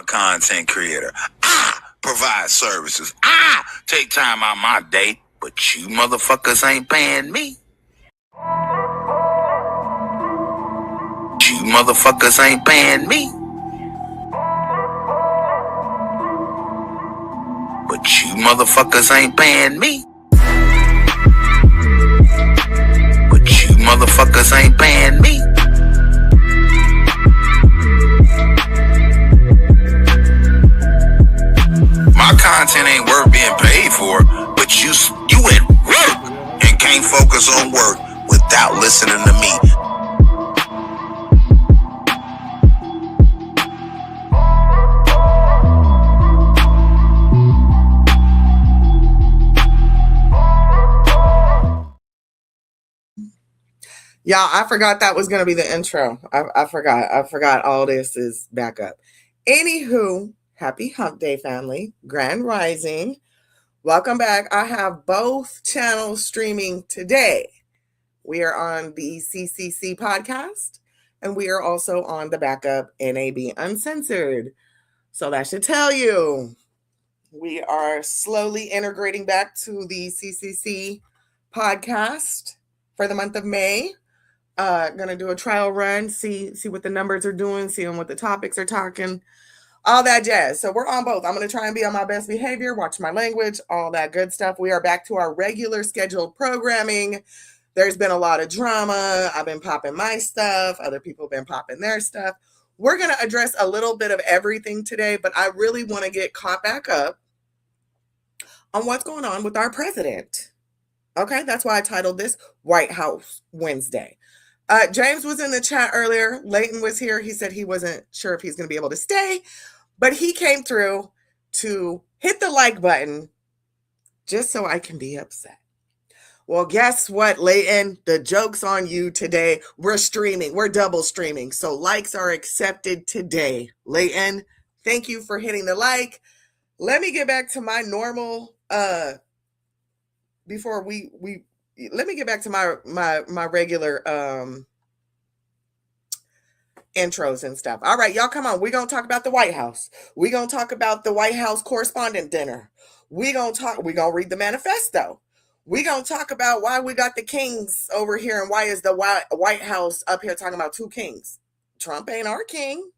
a content creator. I provide services. I take time out my day, but you motherfuckers ain't paying me. You motherfuckers ain't paying me. But you motherfuckers ain't paying me. But you motherfuckers ain't paying me. My content ain't worth being paid for, but you at work and can't focus on work without listening to me. Y'all, I forgot that was going to be the intro. I forgot all this is back up. Anywho, happy hump day, family. Grand Rising. Welcome back. I have both channels streaming today. We are on the C.C.C podcast, and we are also on the backup NAB Uncensored. So that should tell you we are slowly integrating back to the C.C.C podcast for the month of May. Gonna do a trial run, see what the numbers are doing, see what the topics are talking, all that jazz. So we're on both. I'm gonna try and be on my best behavior, watch my language, all that good stuff. We are back to our regular scheduled programming. There's been a lot of drama. I've been popping my stuff. Other people have been popping their stuff. We're gonna address a little bit of everything today, but I really want to get caught back up on what's going on with our president. Okay, that's why I titled this White House Wednesday. James was in the chat earlier. Leighton was here. He said he wasn't sure if he's going to be able to stay, but he came through to hit the like button just so I can be upset. Well, guess what, Leighton? The joke's on you today. We're streaming. We're double streaming. So likes are accepted today. Leighton, thank you for hitting the like. Let me get back to my normal, before let me get back to my regular intros and stuff. All right, y'all, come on. We're going to talk about the White House. We're going to talk about the White House correspondent dinner. We're going to read the manifesto. We're going to talk about why we got the kings over here and why is the White House up here talking about two kings. Trump ain't our king.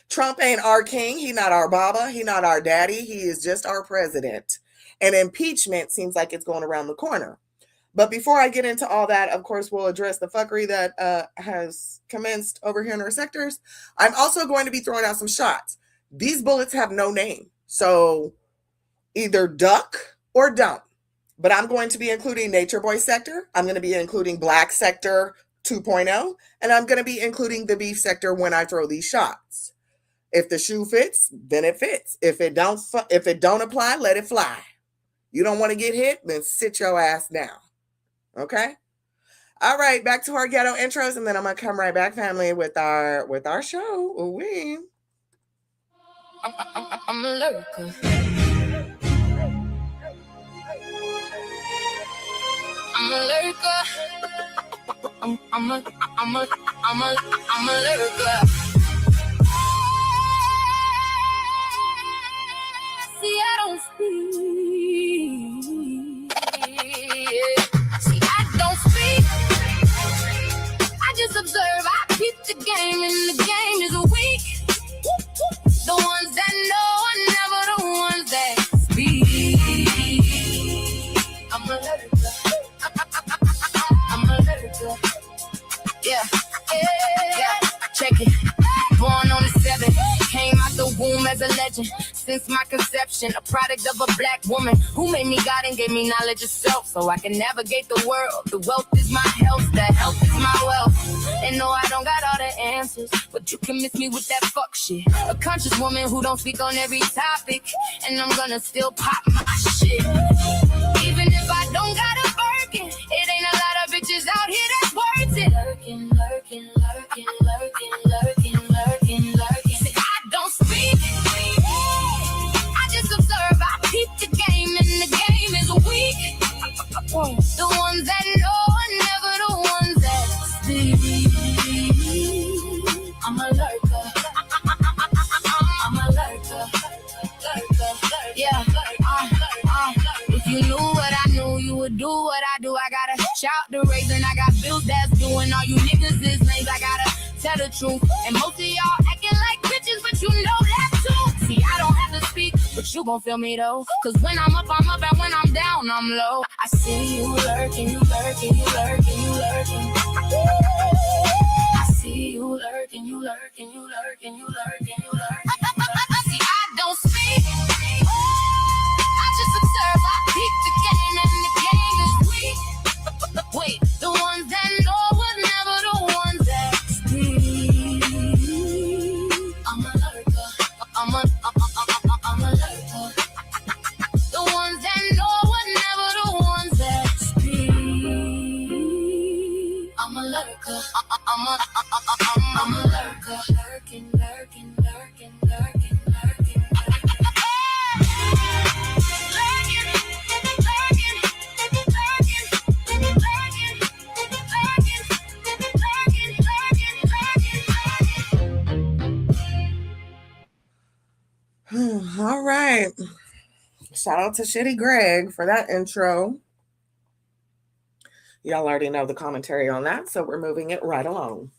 Trump ain't our king. He not our baba. He not our daddy. He is just our president. And impeachment seems like it's going around the corner. But before I get into all that, of course, we'll address the fuckery that has commenced over here in our sectors. I'm also going to be throwing out some shots. These bullets have no name. So either duck or don't. But I'm going to be including Nature Boy sector. I'm going to be including Black sector 2.0. And I'm going to be including the beef sector when I throw these shots. If the shoe fits, then it fits. If it don't apply, let it fly. You don't want to get hit, then sit your ass down. Okay? All right, back to our ghetto intros, and then I'm going to come right back, family, with our show. Ooh-wee. I'm a lurker. I'm a lurker. I'm a lurker. See, I don't speak. See, I don't speak. I just observe. I peep the game, and the game is weak. The ones that know are never the ones that speak. I'm a lurker. I'm a lurker. Yeah. Check it. Born on the 7th, came out the womb as a legend. Since my conception, a product of a black woman who made me God and gave me knowledge of self so I can navigate the world. The wealth is my health, that health is my wealth. And no, I don't got all the answers, but you can miss me with that fuck shit. A conscious woman who don't speak on every topic, and I'm gonna still pop my shit. Even if I don't got a Birkin, it ain't a lot of bitches out here that's worth it. Lurking, lurking, lurking, lurking, lurking, lurking, lurking. See, I don't speak. I just observe. I peep the game, and the game is weak. The ones that know are never the ones that speak. I'm a lurker. I'm a lurker. tell the truth. And most of y'all acting like bitches, but you know that too. See, I don't have to speak, but you gon' feel me though. Cause when I'm up, and when I'm down, I'm low. I see you lurking, you lurking, you lurking, you lurking. I see you lurking, you lurking, you lurking, you lurking, you lurking. See, I don't speak, I just observe. I peep the game, and the game is weak. Wait, the ones that know were never the ones that speak. I'm a lurker, I'm a lurker. The ones that know were never the ones that speak. I'm a lurker, I'm a lurker. Lurking, lurking, lurking, lurking, lurking, All right. Shout out to Shitty Greg for that intro. Y'all already know the commentary on that, so we're moving it right along.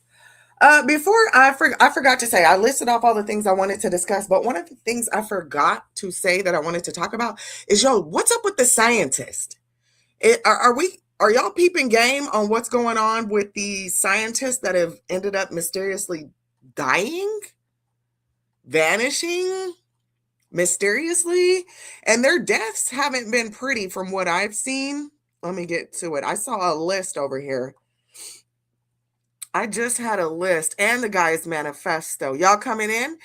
Before I forgot to say, I listed off all the things I wanted to discuss, but one of the things I forgot to say that I wanted to talk about is, what's up with the scientist? Are y'all peeping game on what's going on with the scientists that have ended up mysteriously dying, vanishing mysteriously, and their deaths haven't been pretty from what I've seen? Let me get to it. I saw a list over here. I just had a list and the guy's manifesto. Y'all coming in?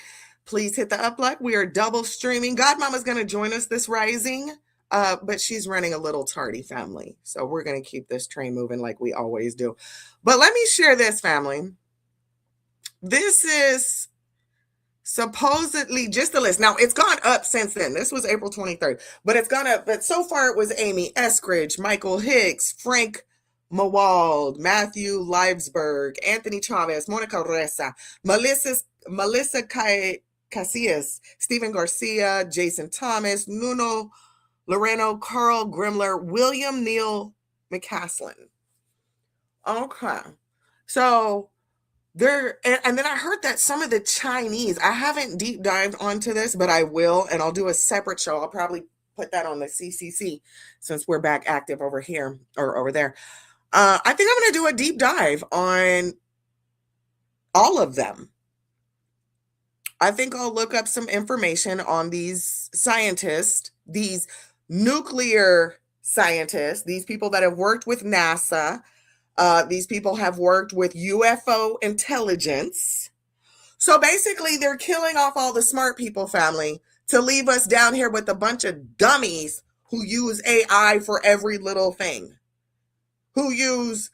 Please hit the up like. We are double streaming. Godmama's going to join us this rising, but she's running a little tardy, family. So we're going to keep this train moving like we always do. But let me share this, family. This is supposedly just a list. Now, it's gone up since then. This was April 23rd, but it's gone up. But so far, it was Amy Eskridge, Michael Hicks, Frank Mawald, Matthew Livesberg, Anthony Chavez, Monica Reza, Melissa Casillas, Stephen Garcia, Jason Thomas, Nuno Loreno, Carl Grimler, William Neal McCaslin. Okay. So there, and then I heard that some of the Chinese, I haven't deep dived onto this, but I will, and I'll do a separate show. I'll probably put that on the C.C.C. since we're back active over here or over there. I think I'm going to do a deep dive on all of them. I think I'll look up some information on these scientists, these nuclear scientists, these people that have worked with NASA. These people have worked with UFO intelligence. So basically, they're killing off all the smart people, family, to leave us down here with a bunch of dummies who use AI for every little thing. Who use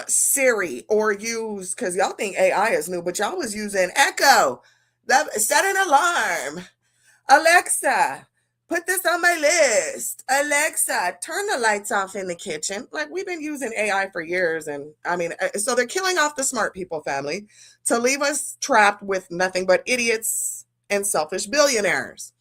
Siri or use, because y'all think AI is new, but y'all was using Echo. Set an alarm. Alexa, put this on my list. Alexa, turn the lights off in the kitchen. Like, we've been using AI for years. And I mean, so they're killing off the smart people, family, to leave us trapped with nothing but idiots and selfish billionaires.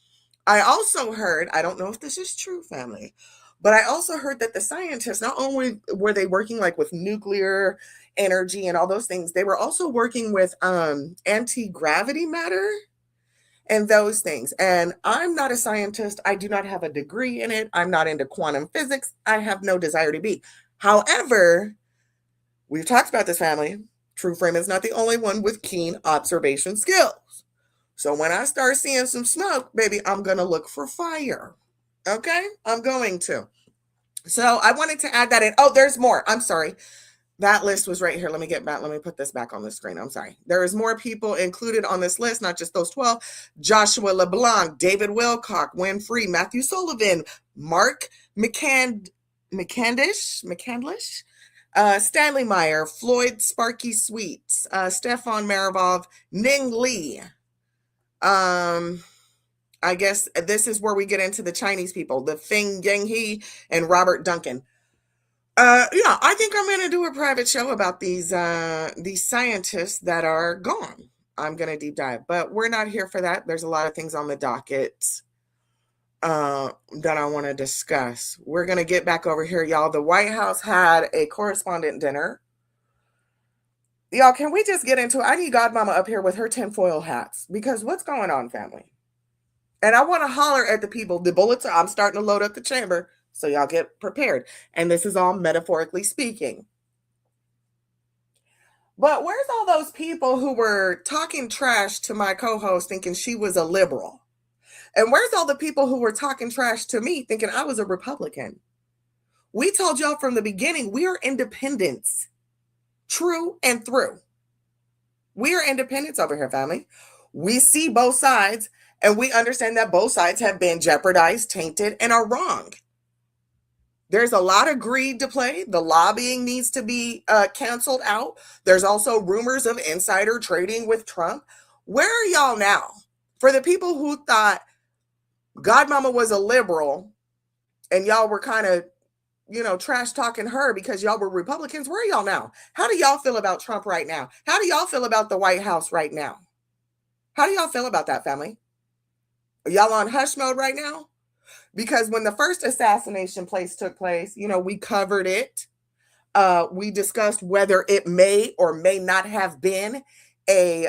I also heard, I don't know if this is true, family, but I also heard that the scientists, not only were they working like with nuclear energy and all those things, they were also working with anti-gravity matter and those things. And I'm not a scientist. I do not have a degree in it. I'm not into quantum physics. I have no desire to be. However, we've talked about this, family. True Frame is not the only one with keen observation skills. So when I start seeing some smoke, baby, I'm going to look for fire. Okay? I'm going to. So I wanted to add that in. Oh, there's more. I'm sorry. That list was right here. Let me get back. Let me put this back on the screen. I'm sorry. There is more people included on this list, not just those 12. Joshua LeBlanc, David Wilcock, Winfrey, Matthew Sullivan, Mark McCandlish, Stanley Meyer, Floyd Sparky Sweets, Stefan Marivov, Ning Li. I guess this is where we get into the Chinese people, the Feng Yanghe and Robert Duncan. Yeah, I think I'm going to do a private show about these scientists that are gone. I'm going to deep dive, but we're not here for that. There's a lot of things on the docket that I want to discuss. We're going to get back over here, y'all. The White House had a correspondent dinner Y'all, can we just get into it? I need Godmama up here with her tinfoil hats because what's going on, family? And I want to holler at the people. The bullets I'm starting to load up the chamber, so y'all get prepared. And this is all metaphorically speaking. But where's all those people who were talking trash to my co-host thinking she was a liberal? And where's all the people who were talking trash to me thinking I was a Republican? We told y'all from the beginning, we are independents. True and through. We are independents over here, family. We see both sides and we understand that both sides have been jeopardized, tainted, and are wrong. There's a lot of greed to play. The lobbying needs to be canceled out. There's also rumors of insider trading with Trump. Where are y'all now? For the people who thought Godmama was a liberal and y'all were kind of, trash talking her because y'all were Republicans, where are y'all now? How do y'all feel about Trump right now? How do y'all feel about the White House right now? How do y'all feel about that, family? Are y'all on hush mode right now? Because when the first assassination took place, we covered it. We discussed whether it may or may not have been a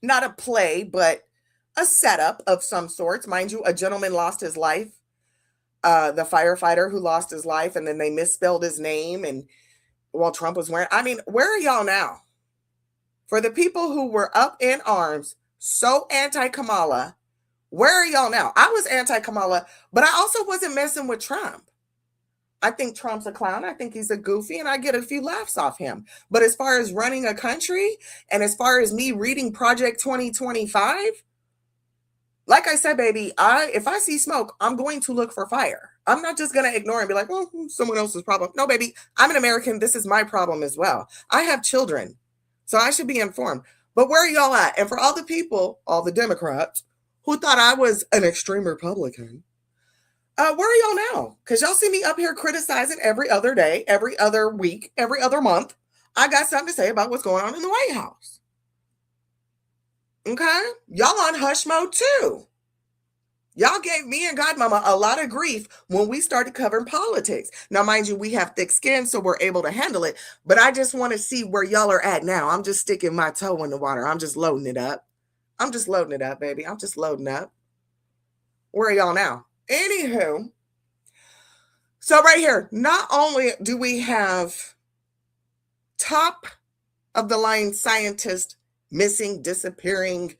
not a play, but a setup of some sorts. Mind you, a gentleman lost his life. The firefighter who lost his life, and then they misspelled his name, and while Trump was wearing, where are y'all now? For the people who were up in arms, so anti-Kamala, where are y'all now? I was anti-Kamala, but I also wasn't messing with Trump. I think Trump's a clown. I think he's a goofy, and I get a few laughs off him. But as far as running a country, and as far as me reading Project 2025, like I said, baby, if I see smoke, I'm going to look for fire. I'm not just going to ignore and be like, well, someone else's problem. No, baby, I'm an American. This is my problem as well. I have children, so I should be informed. But where are y'all at? And for all the people, all the Democrats who thought I was an extreme Republican, where are y'all now? Because y'all see me up here criticizing every other day, every other week, every other month. I got something to say about what's going on in the White House. Okay? Y'all on hush mode too. Y'all gave me and Godmama a lot of grief when we started covering politics. Now, mind you, we have thick skin, so we're able to handle it. But I just want to see where y'all are at now. I'm just sticking my toe in the water. I'm just loading it up. I'm just loading it up, baby. I'm just loading up. Where are y'all now? Anywho, so right here, not only do we have top of the line scientists missing, disappearing,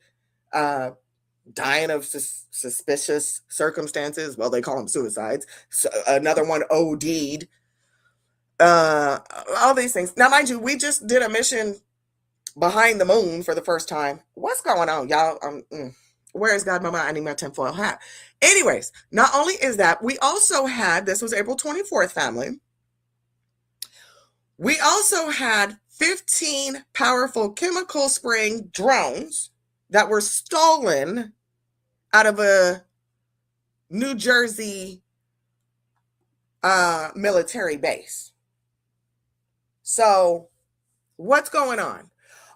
dying of suspicious circumstances. Well, they call them suicides. So another one OD'd. All these things. Now, mind you, we just did a mission behind the moon for the first time. What's going on, y'all? Where is Godmama? I need my tinfoil hat. Anyways, not only is that, we also had, this was April 24th, family. We also had 15 powerful chemical spraying drones that were stolen out of a New Jersey military base. So what's going on?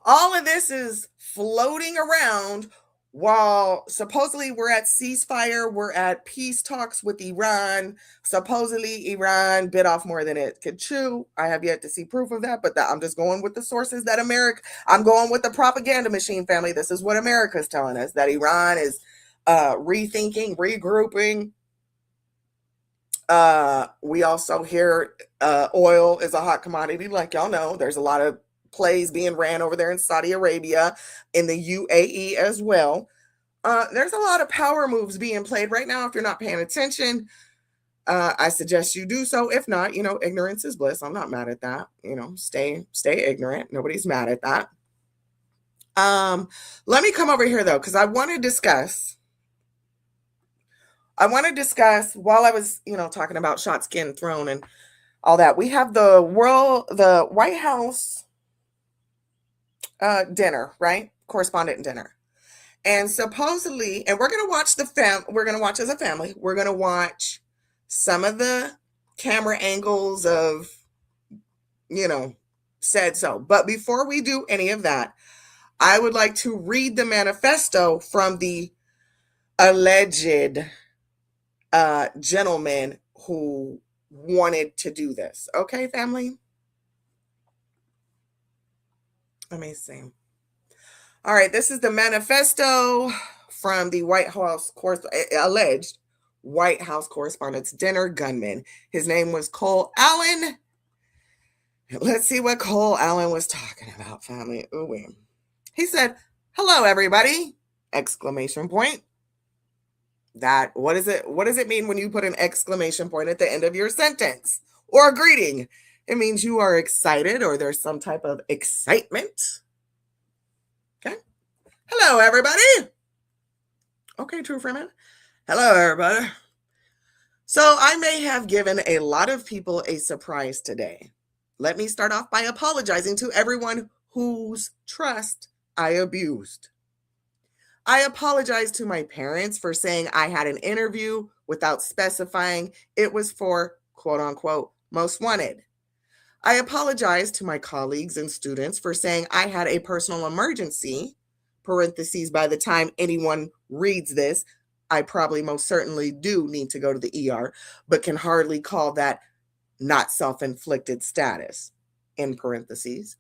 All of this is floating around while supposedly we're at ceasefire, we're at peace talks with Iran. Supposedly Iran bit off more than it could chew. I have yet to see proof of that, but I'm just going with the sources that I'm going with the propaganda machine, family. This is what America's telling us, that Iran is rethinking, regrouping. We also hear oil is a hot commodity. Like y'all know, there's a lot of plays being ran over there in Saudi Arabia, in the UAE as well. There's a lot of power moves being played right now. If you're not paying attention, I suggest you do so. If not, ignorance is bliss. I'm not mad at that. Stay ignorant. Nobody's mad at that. Let me come over here though, because I want to discuss while I was, talking about shots getting thrown and all that. We have the White House dinner, right? Correspondent dinner. And supposedly, and we're going to watch we're going to watch as a family. We're going to watch some of the camera angles of, said so. But before we do any of that, I would like to read the manifesto from the alleged gentleman who wanted to do this. Okay, family? Let me see. All right, this is the manifesto from the White House alleged White House Correspondents' Dinner gunman. His name was Cole Allen. Let's see what Cole Allen was talking about, family. Ooh. He said, "Hello, everybody!" Exclamation point. What does it mean when you put an exclamation point at the end of your sentence or a greeting? It means you are excited or there's some type of excitement. Okay. Hello, everybody. Okay, true Freeman. Hello, everybody. So I may have given a lot of people a surprise today. Let me start off by apologizing to everyone whose trust I abused. I apologize to my parents for saying I had an interview without specifying it was for quote unquote most wanted. I apologize to my colleagues and students for saying I had a personal emergency. Parentheses, by the time anyone reads this, I probably most certainly do need to go to the ER, but can hardly call that not self-inflicted status. In parentheses.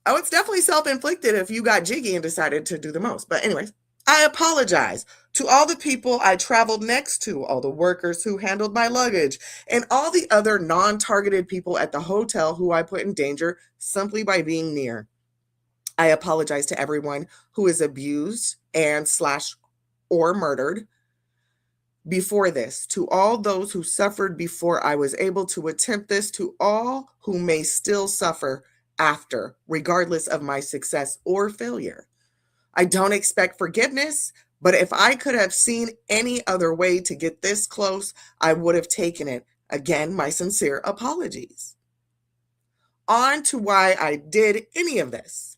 Oh, it's definitely self-inflicted if you got jiggy and decided to do the most. But anyways, I apologize to all the people I traveled next to, all the workers who handled my luggage, and all the other non-targeted people at the hotel who I put in danger simply by being near. I apologize to everyone who is abused and / or murdered before this, to all those who suffered before I was able to attempt this, to all who may still suffer after, regardless of my success or failure. I don't expect forgiveness, but if I could have seen any other way to get this close, I would have taken it. Again, my sincere apologies. On to why I did any of this.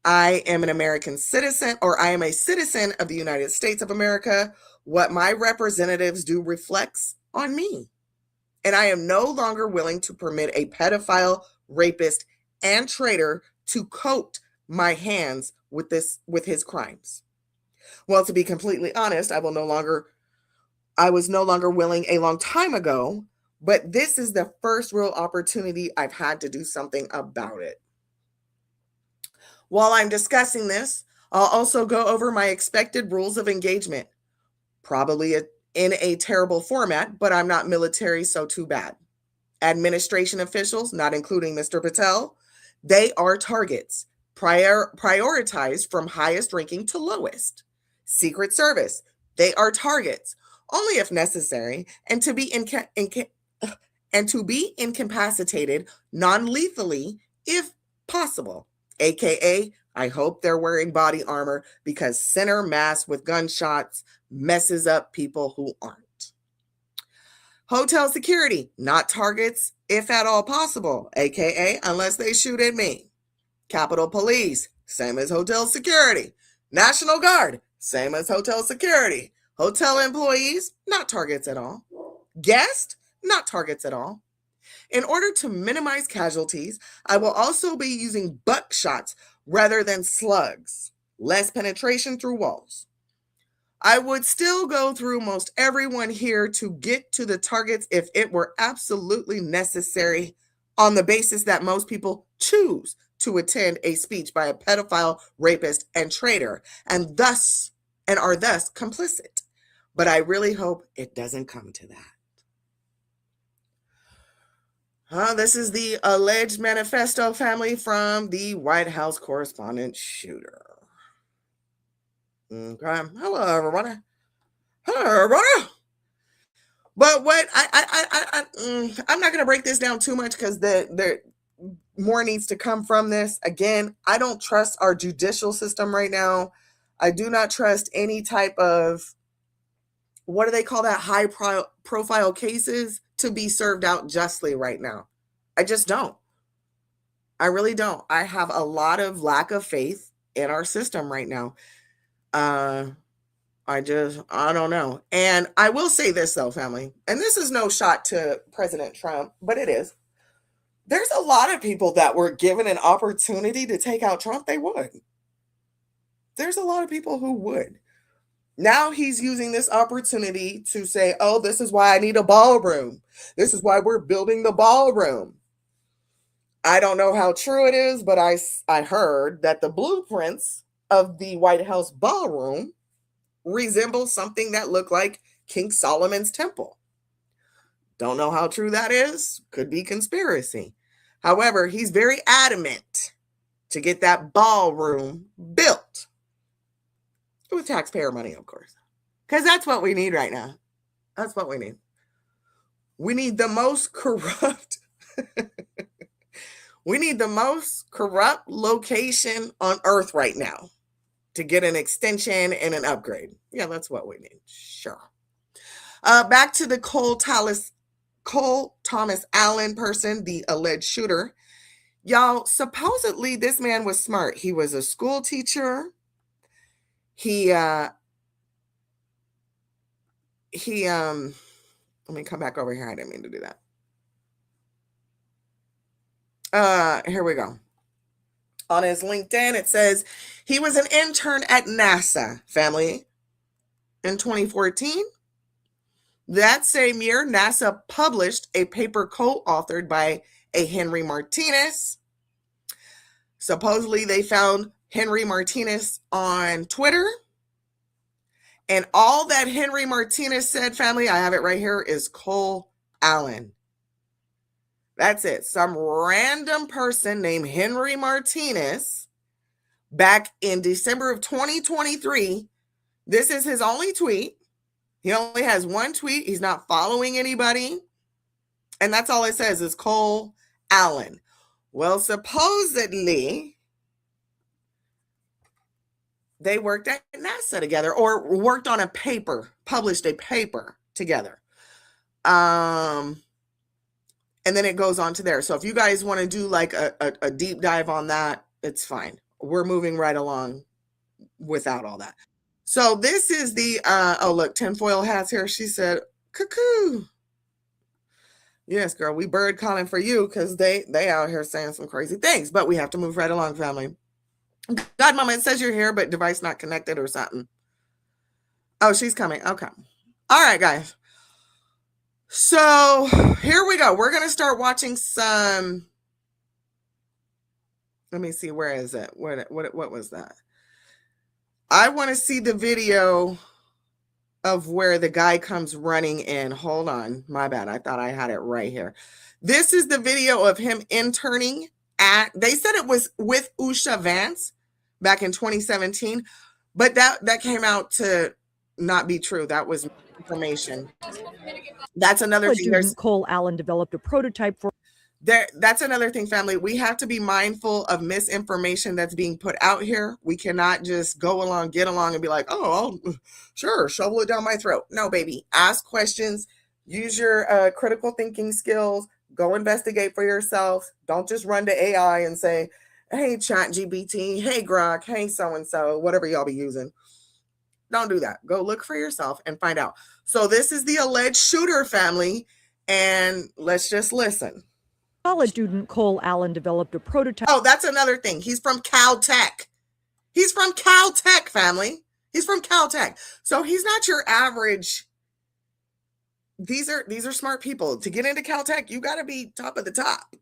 I am an American citizen, or I am a citizen of the United States of America. What my representatives do reflects on me. And I am no longer willing to permit a pedophile, rapist, and traitor to coat my hands with his crimes. Well, to be completely honest, I was no longer willing a long time ago, but this is the first real opportunity I've had to do something about it. While I'm discussing this, I'll also go over my expected rules of engagement. Probably in a terrible format, but I'm not military, so too bad. Administration officials, not including Mr. Patel, they are targets, prioritized from highest ranking to lowest. Secret Service, they are targets, only if necessary, and to be incapacitated non-lethally if possible. AKA, I hope they're wearing body armor because center mass with gunshots messes up people who aren't. Hotel security, not targets if at all possible, AKA unless they shoot at me. Capitol Police, same as hotel security. National Guard, same as hotel security. Hotel employees, not targets at all. Guests, not targets at all. In order to minimize casualties, I will also be using buckshots rather than slugs, less penetration through walls. I would still go through most everyone here to get to the targets if it were absolutely necessary, on the basis that most people choose to attend a speech by a pedophile, rapist, and traitor, and are thus complicit. But I really hope it doesn't come to that. This is the alleged manifesto, family, from the White House correspondent shooter. Okay. Hello, everybody. Hello, everybody. But what I'm not going to break this down too much because there more needs to come from this. Again, I don't trust our judicial system right now. I do not trust any type of, what do they call that, high profile cases to be served out justly right now. I just don't. I really don't. I have a lot of lack of faith in our system right now. I don't know. And I will say this though, family, and this is no shot to President Trump, but it is. There's a lot of people that were given an opportunity to take out Trump, they would. There's a lot of people who would. Now he's using this opportunity to say, oh, this is why I need a ballroom. This is why we're building the ballroom. I don't know how true it is, but I heard that the blueprints of the White House ballroom resemble something that looked like King Solomon's temple. Don't know how true that is. Could be conspiracy. However, he's very adamant to get that ballroom built with taxpayer money, of course, because that's what we need right now. That's what we need. We need the most corrupt. We need the most corrupt location on earth right now to get an extension and an upgrade. Yeah, that's what we need. Sure. Back to the Cole Thomas Allen person, the alleged shooter. Y'all, supposedly this man was smart. He was a school teacher. Let me come back over here. I didn't mean to do that. Here we go. On his LinkedIn, it says he was an intern at NASA, family, in 2014. That same year, NASA published a paper co-authored by a Henry Martinez. Supposedly, they found Henry Martinez on Twitter. And all that Henry Martinez said, family, I have it right here, is Cole Allen. That's it. Some random person named Henry Martinez back in December of 2023. This is his only tweet. He only has one tweet. He's not following anybody. And that's all it says is Cole Allen. Well, supposedly, they worked at NASA together or worked on a paper, published a paper together. And then it goes on to there. So if you guys want to do like a deep dive on that, it's fine. We're moving right along without all that. So this is the, oh, look, tinfoil hats here. She said, cuckoo. Yes, girl, we bird calling for you because they out here saying some crazy things, but we have to move right along, family. God, Mama, it says you're here, but device not connected or something. Oh, she's coming. Okay. All right, guys. So here we go. We're going to start watching some. Let me see. Where is it? What was that? I want to see the video of where the guy comes running in. Hold on. My bad. I thought I had it right here. This is the video of him interning at, they said it was with Usha Vance back in 2017, but that came out to not be true. That was information. That's another thing. Student Cole Allen developed a prototype for. That's another thing, family. We have to be mindful of misinformation that's being put out here. We cannot just go along, get along, and be like, oh, sure, shovel it down my throat. No, baby. Ask questions. Use your critical thinking skills. Go investigate for yourself. Don't just run to AI and say, hey, ChatGPT, hey, Grok, hey, so-and-so, whatever y'all be using. Don't do that. Go look for yourself and find out. So this is the alleged shooter, family, and let's just listen. College student Cole Allen developed a prototype. Oh, that's another thing. He's from Caltech. He's from Caltech, family. He's from Caltech. So he's not your average. These are smart people. To get into Caltech, you got to be top of the top.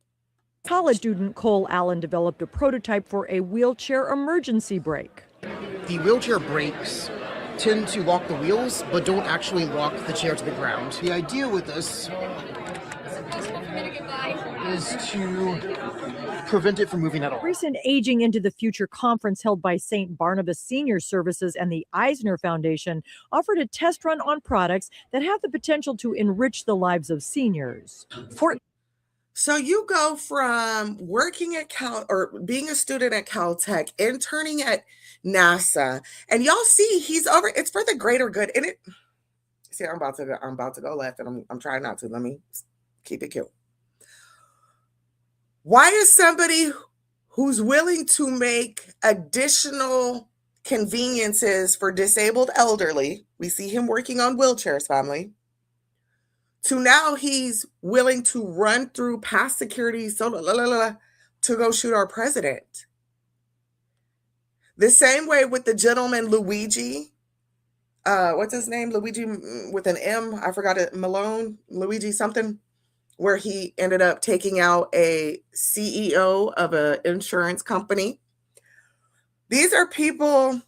College student Cole Allen developed a prototype for a wheelchair emergency brake. The wheelchair brakes tend to lock the wheels, but don't actually lock the chair to the ground. The idea with this is to prevent it from moving at all. Recent Aging into the Future conference held by St. Barnabas Senior Services and the Eisner Foundation offered a test run on products that have the potential to enrich the lives of seniors. So you go from working at or being a student at Caltech, interning at NASA, and y'all see he's over. It's for the greater good. And see, I'm about to go left, and I'm trying not to. Let me keep it cute. Why is somebody who's willing to make additional conveniences for disabled elderly, we see him working on wheelchairs, family, to now he's willing to run through past security to go shoot our president? The same way with the gentleman Luigi, what's his name? Luigi with an M, I forgot it, Malone, Luigi something. where he ended up taking out a CEO of an insurance company. These are people.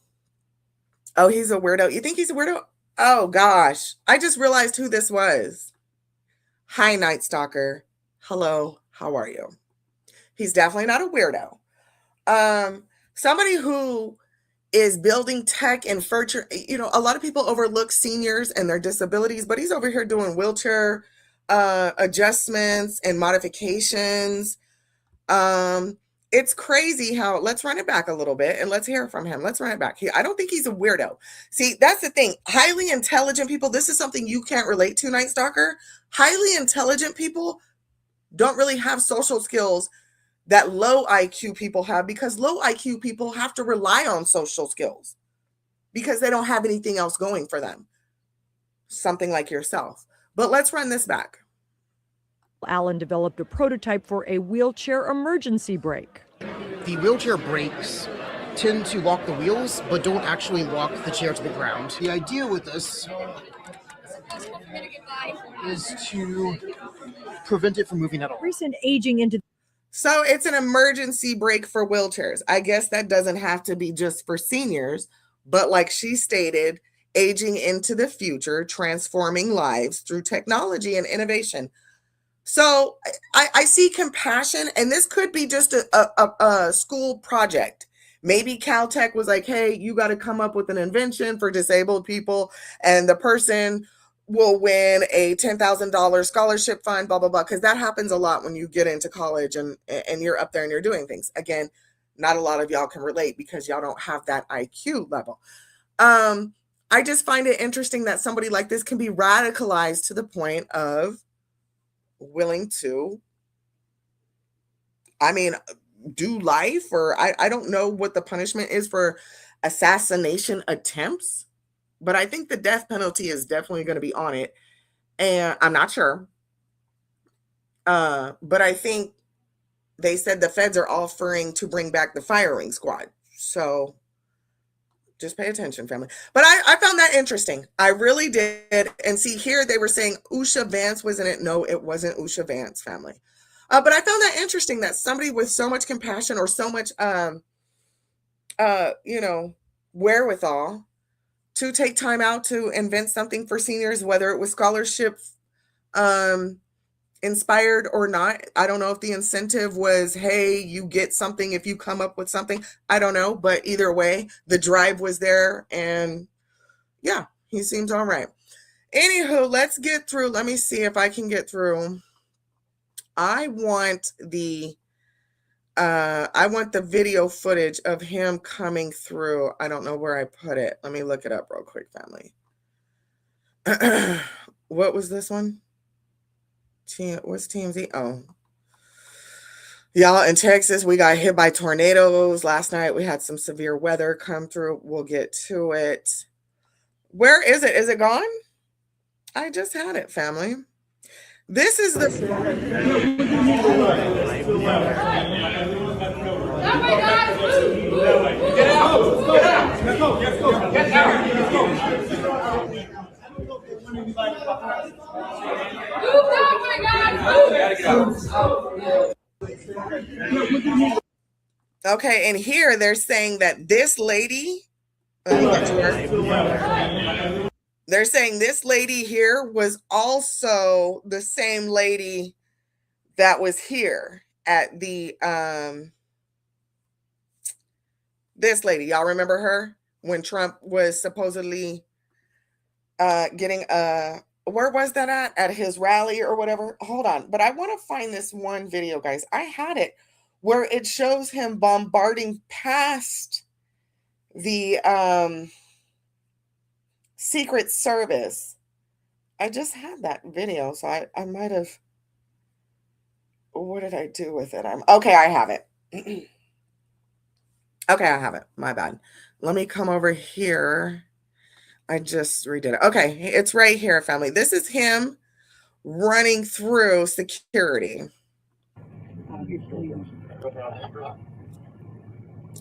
Oh, he's a weirdo. You think he's a weirdo? Oh gosh, I just realized who this was. Hi, Night Stalker. Hello, how are you? He's definitely not a weirdo. Somebody who is building tech and furniture. You know, a lot of people overlook seniors and their disabilities, but he's over here doing wheelchair adjustments and modifications. It's crazy how, let's run it back a little bit and let's hear from him. Let's run it back. I don't think he's a weirdo. See, that's the thing. Highly intelligent people, this is something you can't relate to, Night Stalker. Highly intelligent people don't really have social skills that low IQ people have, because low IQ people have to rely on social skills because they don't have anything else going for them. Something like yourself. But let's run this back. Allen developed a prototype for a wheelchair emergency brake. The wheelchair brakes tend to lock the wheels, but don't actually lock the chair to the ground. The idea with this is to prevent it from moving at all. Recent aging into So it's an emergency brake for wheelchairs. I guess that doesn't have to be just for seniors, but like she stated, aging into the future, transforming lives through technology and innovation. So I see compassion, and this could be just a school project. Maybe Caltech was like, hey, you got to come up with an invention for disabled people, and the person will win a $10,000 scholarship fund, blah, blah, blah. Because that happens a lot when you get into college and you're up there and you're doing things. Again, not a lot of y'all can relate because y'all don't have that IQ level. I just find it interesting that somebody like this can be radicalized to the point of willing to, do life, or I don't know what the punishment is for assassination attempts, but I think the death penalty is definitely going to be on it. And I'm not sure. But I think they said the feds are offering to bring back the firing squad. So just pay attention, family. But I found that interesting. I really did. And see, here they were saying Usha Vance was in it. No, it wasn't Usha Vance, family. But I found that interesting that somebody with so much compassion or so much, wherewithal to take time out to invent something for seniors, whether it was scholarship inspired or not. I don't know if the incentive was, hey, you get something if you come up with something. I don't know. But either way, the drive was there. And yeah, he seems all right. Anywho, let's get through. Let me see if I can get through. I want the video footage of him coming through. I don't know where I put it. Let me look it up real quick, family. What was this one? What's TMZ? Oh. Y'all, in Texas, we got hit by tornadoes. Last night, we had some severe weather come through. We'll get to it. Where is it? Is it gone? I just had it, family. This is the... Oh my God! Get out! Get out! Let's go! Let's go! Get out! Let's go! Okay, and here they're saying that this lady, they're saying this lady here was also the same lady that was here at the, this lady, y'all remember her when Trump was supposedly getting where was that at his rally or whatever? Hold on, but I want to find this one video, guys. I had it where it shows him bombarding past the Secret Service. I just had that video, so I might have. What did I do with it? Okay, I have it. Okay, I have it. My bad. Let me come over here. I just redid it. Okay, it's right here, family. This is him running through security. I'm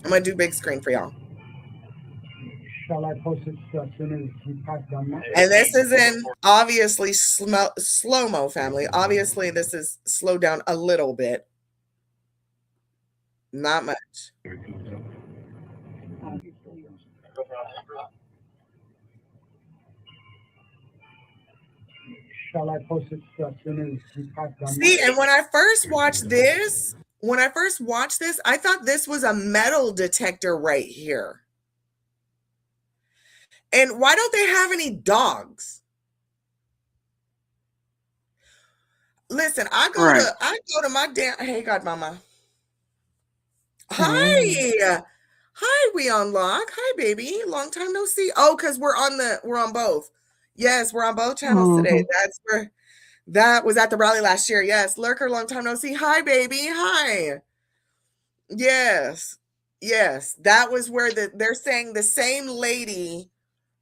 going to do big screen for y'all. Shall I post it as soon as he passed done that? And this is in obviously slow-mo, family. Obviously, this is slowed down a little bit. Not much. Shall I post it as soon as he passed done See, that? and when I first watched this, I thought this was a metal detector right here. And why don't they have any dogs? Listen, I go to my damn, hey godmama. Hi. Hi, we on lock. Hi, baby. Long time no see. Oh, because we're on both. Yes, we're on both channels today. That's where that was at the rally last year. Yes, Lurker, long time no see. Hi, baby. Hi. Yes. Yes. That was where they're saying the same lady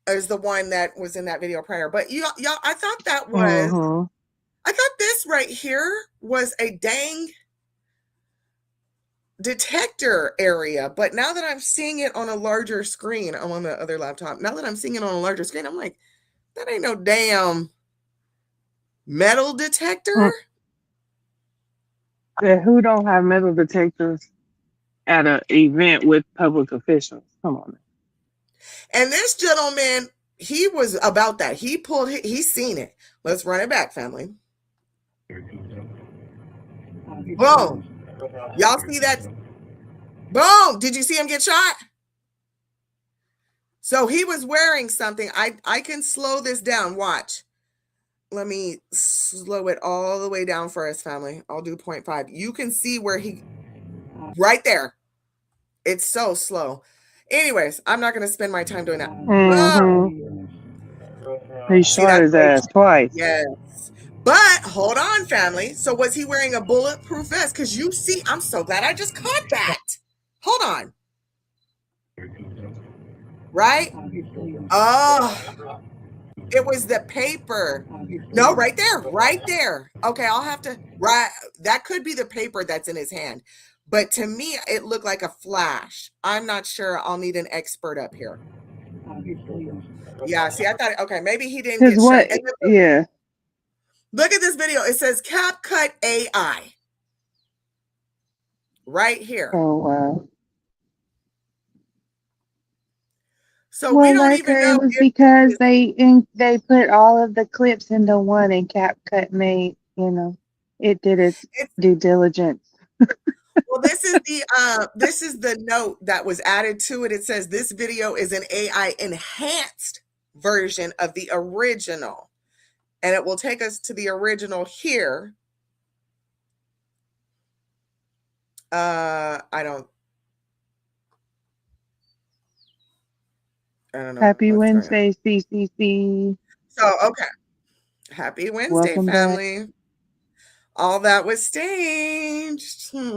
is the one that was in that video prior. But y'all, I thought this right here was a dang detector area, but now that I'm seeing it on a larger screen, I'm on the other laptop. Now that I'm seeing it on a larger screen, I'm like, that ain't no damn metal detector. Yeah, who don't have metal detectors at an event with public officials? Come on. And this gentleman, he was about that. He's seen it. Let's run it back, family. Boom. Y'all see that? Boom. Did you see him get shot? So he was wearing something. I can slow this down. Watch. Let me slow it all the way down for us, family. I'll do 0.5. You can see where right there. It's so slow. Anyways, I'm not going to spend my time doing that. He shot his ass twice. Yes. But hold on, family. So was he wearing a bulletproof vest? Because you see, I'm so glad I just caught that. Hold on. Right? Oh, it was the paper. No, right there. Right there. Okay, I'll have to, right. That could be the paper that's in his hand. But to me, it looked like a flash. I'm not sure. I'll need an expert up here. Yeah, see, I thought, okay, maybe he didn't get shot. Yeah. Look at this video. It says CapCut AI. Right here. Oh, wow. So we don't even know. It was because they put all of the clips into one and CapCut made, it did its due diligence. Well, this is the note that was added to it. It says this video is an AI enhanced version of the original. And it will take us to the original here. I don't know. Happy Wednesday, C.C.C. So, okay. Happy Wednesday, Welcome family. back. All that was staged. Okay,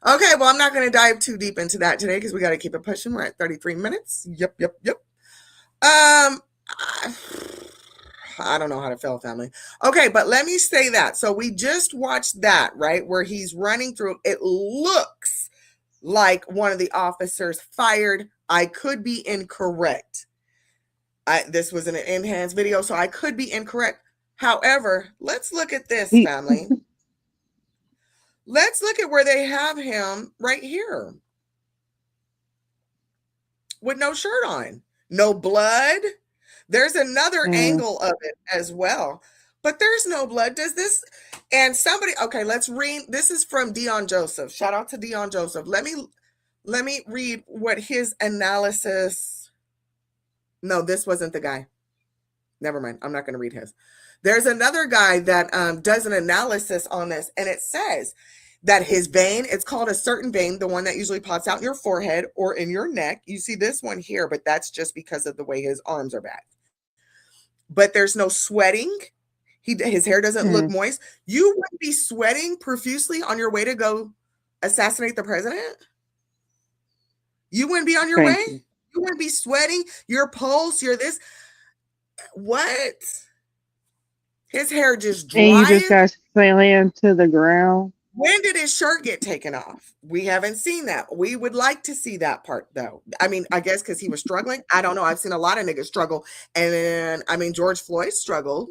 well, I'm not going to dive too deep into that today because we got to keep it pushing. We're at 33 minutes. Yep. I don't know how to feel, family. Okay, but let me say that. So we just watched that, right, where he's running through. It looks like one of the officers fired. I could be incorrect. This was an enhanced video, so I could be incorrect. However, let's look at this, family. Let's look at where they have him right here with no shirt on, no blood. There's another angle of it as well, but there's no blood. Does this? And somebody, okay, let's read. This is from Dion Joseph. Shout out to Dion Joseph. Let me read what his analysis. No, this wasn't the guy. Never mind. I'm not going to read his. There's another guy that does an analysis on this, and it says that his vein, it's called a certain vein, the one that usually pops out in your forehead or in your neck. You see this one here, but that's just because of the way his arms are back. But there's no sweating. His hair doesn't look moist. You wouldn't be sweating profusely on your way to go assassinate the president? You wouldn't be on your way? You wouldn't be sweating? Your pulse, your this. What? His hair just dry. And you just got slammed to the ground. When did his shirt get taken off? We haven't seen that. We would like to see that part, though. I mean, I guess because he was struggling. I don't know. I've seen a lot of niggas struggle. And then, I mean, George Floyd struggled.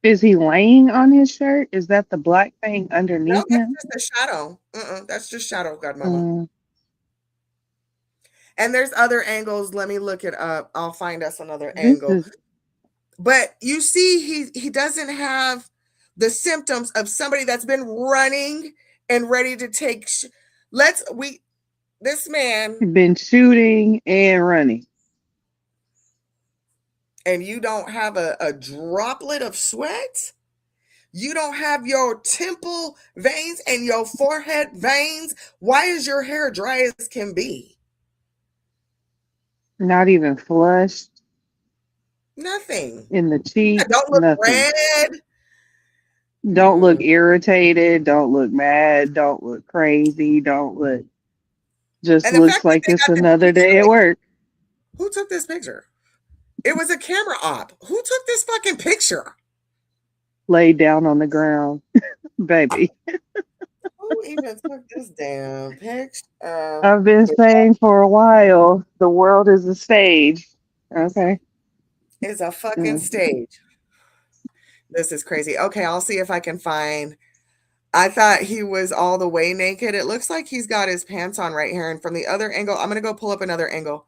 Is he laying on his shirt? Is that the black thing No, underneath that's him? just a shadow. That's just shadow, Godmama. Mm, And there's other angles. Let me look it up. I'll find us another this angle. is But you see, he doesn't have the symptoms of somebody that's been running and ready to take. This man, been shooting and running. and you don't have a droplet of sweat. You don't have your temple veins and your forehead veins. Why is your hair dry as can be? Not even flushed Nothing. in the I cheeks. don't look Nothing. red. Don't look irritated. Don't look mad. Don't look crazy. Don't look. Just And the fact looks that like they it's got the another picture, day at like, work. who took this picture? It was a camera op. Who took this fucking picture? Laid down on the ground, baby. Who even took this damn picture? I've been saying for a while, the world is a stage. Okay. It's a fucking Mm. stage. This is crazy. Okay, I'll see if I can find. I thought he was all the way naked. It looks like he's got his pants on right here. And from the other angle, I'm going to go pull up another angle.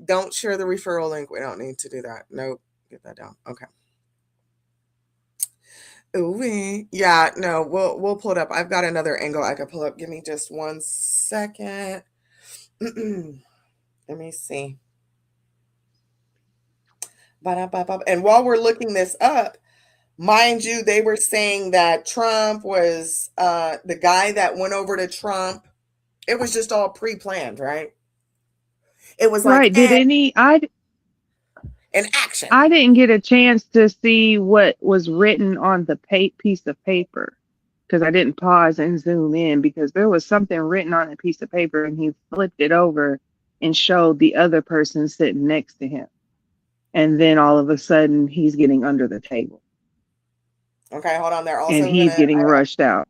Don't share the referral link. We don't need to do that. Nope. Get that down. Okay. Ooh, yeah, no, we'll pull it up. I've got another angle I could pull up. Give me just 1 second. Let me see. Ba-da-ba-ba. And while we're looking this up, mind you, they were saying that Trump was the guy that went over to Trump. It was just all pre-planned, right? It was like, Right. Did any in action. I didn't get a chance to see what was written on the piece of paper because I didn't pause and zoom in because there was something written on a piece of paper and he flipped it over and showed the other person sitting next to him. And then all of a sudden he's getting under the table Okay, hold on. They're and also he's gonna. getting rushed out.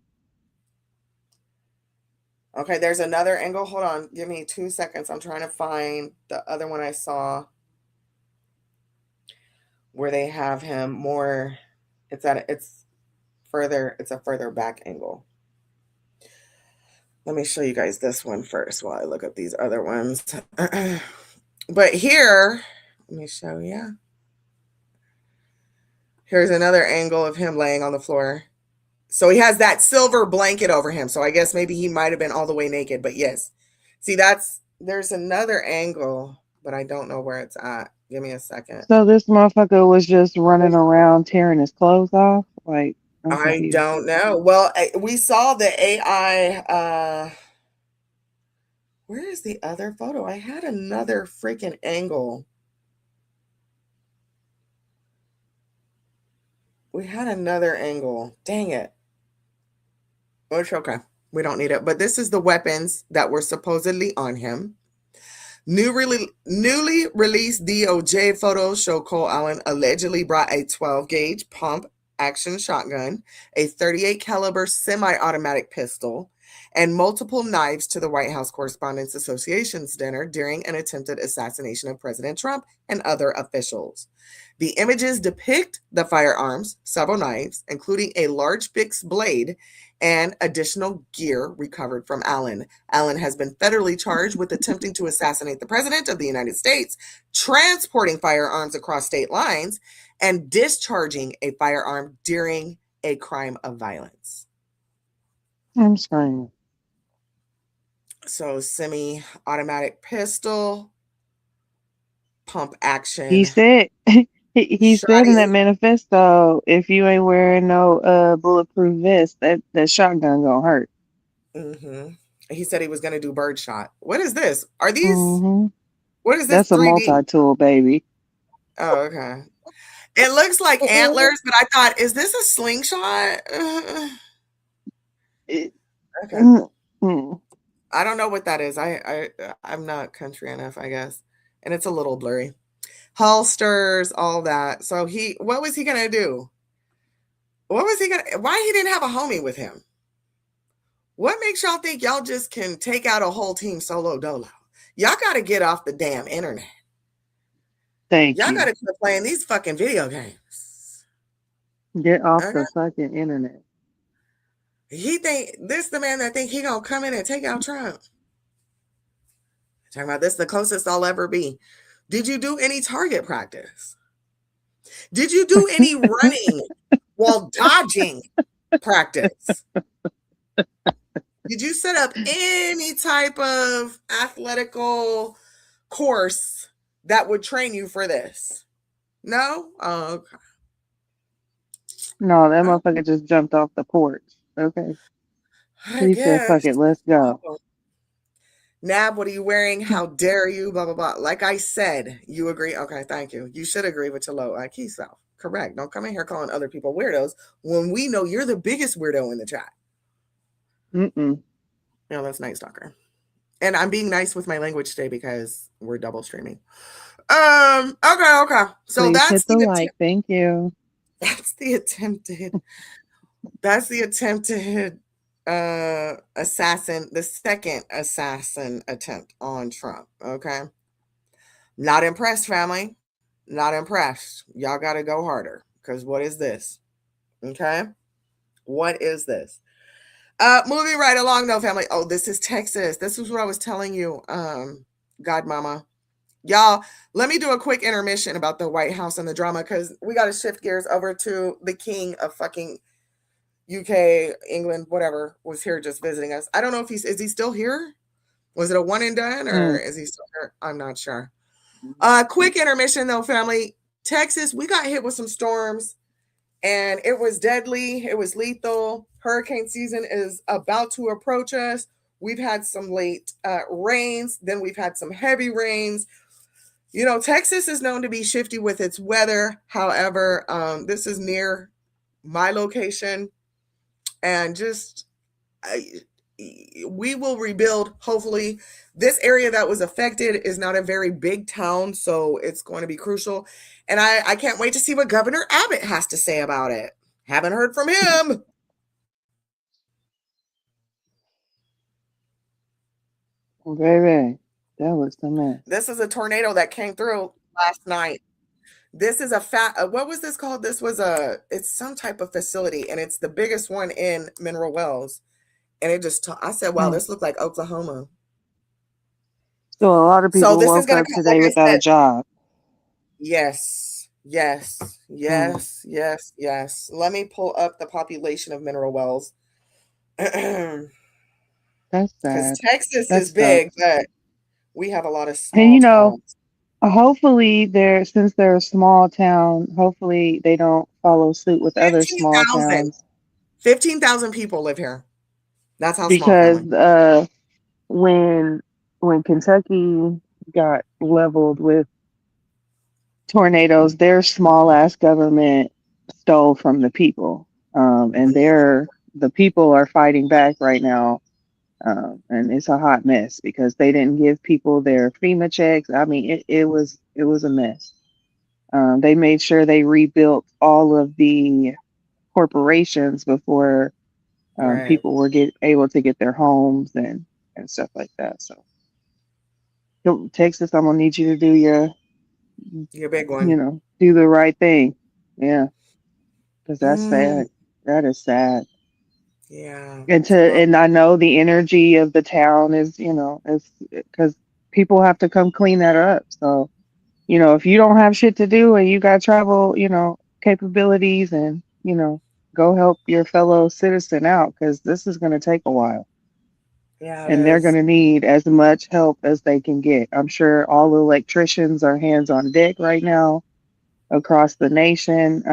Okay, there's another angle. Hold on. Give me 2 seconds. I'm trying to find the other one I saw where they have him more. It's a further back angle. Let me show you guys this one first while I look up these other ones. But here, let me show you. Here's another angle of him laying on the floor. So he has that silver blanket over him. So I guess maybe he might have been all the way naked, but yes. See, there's another angle, but I don't know where it's at. Give me a second. So this motherfucker was just running around tearing his clothes off. Like, I'm I confused. don't know. Well, we saw the AI. Where is the other photo? I had another freaking angle. We had another angle. Dang it. Which, okay. We don't need it. But this is the weapons that were supposedly on him. Newly released DOJ photos show Cole Allen allegedly brought a 12-gauge pump action shotgun, a 38 caliber semi-automatic pistol, and multiple knives to the White House Correspondents Association's dinner during an attempted assassination of President Trump and other officials. The images depict the firearms, several knives, including a large fixed blade, and additional gear recovered from Allen. Allen has been federally charged with attempting to assassinate the President of the United States, transporting firearms across state lines, and discharging a firearm during a crime of violence. I'm screaming. So, semi-automatic pistol, pump action. He said he said in that manifesto, if you ain't wearing no bulletproof vest, that shotgun gonna hurt. Mm-hmm. He said he was going to do birdshot. What is this? Are these? Mm-hmm. What is this? That's a 3D? multi-tool, baby. Oh, okay. It looks like antlers, but I thought, is this a slingshot? Okay. Mm-hmm. I don't know what that is. I'm not country enough, I guess. And it's a little blurry. Holsters, all that. So what was he gonna do? What was he gonna why he didn't have a homie with him? What makes y'all think y'all just can take out a whole team solo dolo? Y'all got to get off the damn internet. Thank Y'all you. got to quit playing these fucking video games. Get off Okay? the fucking internet. He think this the man that think he gonna come in and take out Trump. Talking about this the closest I'll ever be. Did you do any target practice? Did you do any running while dodging practice? Did you set up any type of athletical course that would train you for this? No? Oh, okay. No, that motherfucker just jumped off the porch. Okay. I He said, fuck guess. it, let's go. Nab, what are you wearing? How dare you? Blah, blah, blah. Like I said, you agree? Okay, thank you. You should agree with Talo. Like he's self. Correct. Don't come in here calling other people weirdos when we know you're the biggest weirdo in the chat. Mm-mm. No, that's Night Stalker. And I'm being nice with my language today because we're double streaming. Okay. So Please that's hit the the like. Thank you. that's the attempted assassin, the second assassin attempt on Trump. Okay. Not impressed, family. Not impressed. Y'all got to go harder because what is this? Okay. What is this? Moving right along though, family. Oh, this is Texas. This is what I was telling you, Godmama. Y'all, let me do a quick intermission about the White House and the drama because we got to shift gears over to the king of fucking UK, England, whatever, was here just visiting us. I don't know if is he still here? Was it a one and done or is he still here? I'm not sure. Quick intermission though, family. Texas, we got hit with some storms and it was deadly. It was lethal. Hurricane season is about to approach us. We've had some late rains. Then we've had some heavy rains. You know, Texas is known to be shifty with its weather. However, this is near my location and just we will rebuild. Hopefully, this area that was affected is not a very big town, so it's going to be crucial. And I can't wait to see what Governor Abbott has to say about it. Haven't heard from him. Baby, that was the mess. This is a tornado that came through last night. This is what was this called? It's some type of facility, and it's the biggest one in Mineral Wells. And it just, I said, wow, this looked like Oklahoma. So a lot of people this is woke gonna up come, today like I without a said, job. yes. Let me pull up the population of Mineral Wells. That's Because sad. Texas That is big, sucks. but we have a lot of And small towns. hopefully since they're a small town, hopefully they don't follow suit with other small 15,000. towns. 15,000 people live here. That's how small, Because family. when Kentucky got leveled with tornadoes, their small ass government stole from the people. And the people are fighting back right now. And it's a hot mess because they didn't give people their FEMA checks. I mean, it was a mess. They made sure they rebuilt all of the corporations before Right. people were able to get their homes and stuff like that. So, Texas, I'm gonna need you to do Your big one. do the right thing. Yeah, because that's Mm, sad. That is sad. yeah. Well, And I know the energy of the town is because people have to come clean that up. So, if you don't have shit to do and you got travel, capabilities and, go help your fellow citizen out because this is going to take a while yeah, it and they're going is. to need as much help as they can get. I'm sure all the electricians are hands on deck right now across the nation.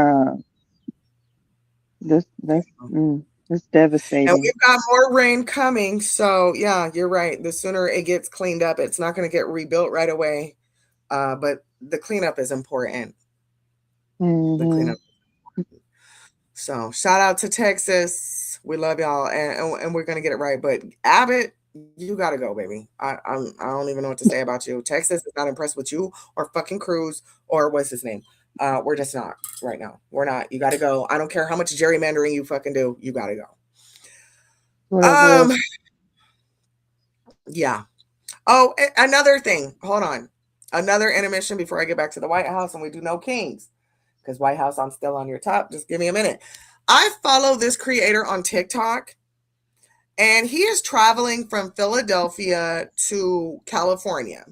It's And devastating. we've got more rain coming. So, yeah, you're right. The sooner it gets cleaned up, it's not going to get rebuilt right away. But the cleanup is important. The Hmm. cleanup. So, shout out to Texas. We love y'all, and we're going to get it right. But Abbott, you got to go, baby. I don't even know what to say about you. Texas is not impressed with you or fucking Cruz or what's his name. We're just not right now. We're not. You got to go. I don't care how much gerrymandering you fucking do. You got to go. What up, Will? Yeah. Oh, another thing. Hold on. Another intermission before I get back to the White House and we do no kings. Because White House, I'm still on your top. Just give me a minute. I follow this creator on TikTok, and he is traveling from Philadelphia to California.